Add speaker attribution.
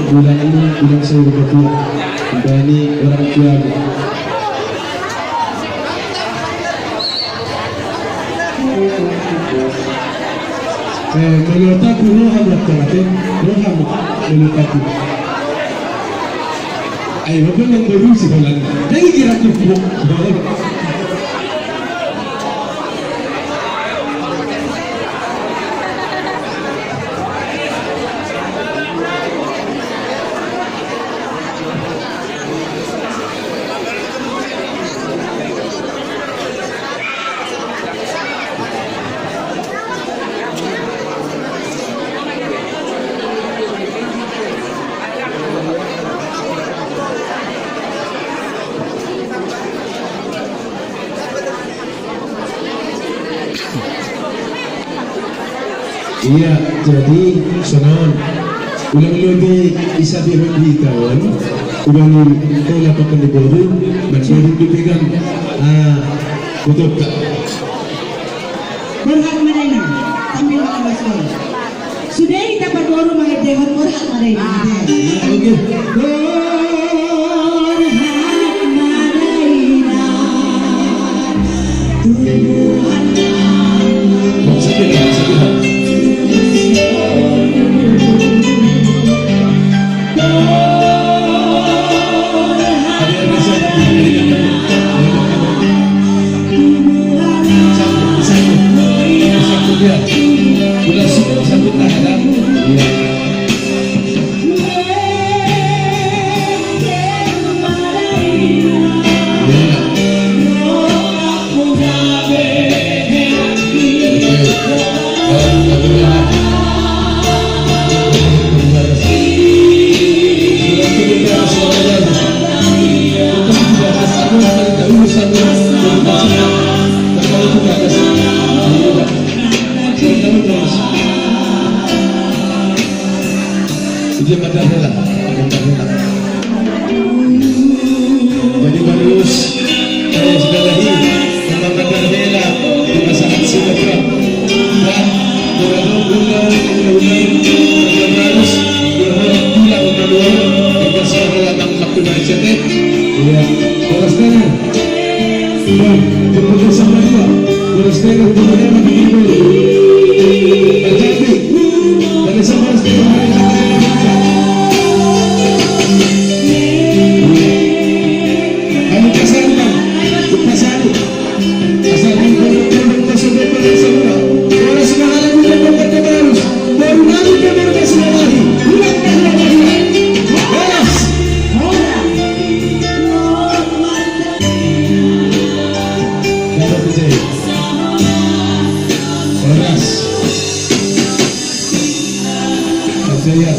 Speaker 1: bulan ini bulan saya berdua, dan ini orang tua aku. Menurut aku Roham lah kemarin, Roham menurut aku. Ayo, apa yang baru sih kalau lagi kira aku buat. Iya, jadi sonon. Ulang lagi isa bihon hitawan. Ulang kola pa kaniboro. Magsudong dipigan. Tutup ka.
Speaker 2: Berhak Madina, tampil mga basol. Sudah dapat baru mga dehon berhak Madina.
Speaker 1: Okay. Sige lang, sige lang. Dia madahela, jadi bagus. Saya sudah lahir sama madahela di masyarakat Sumatera. Dan bulan bagus, bulan kedua kita seorang anak makhluk manusia. Ya, terus terang. Kemudian sama dua, terus terang kemudian begitu. Tapi dari sama setengah. Saya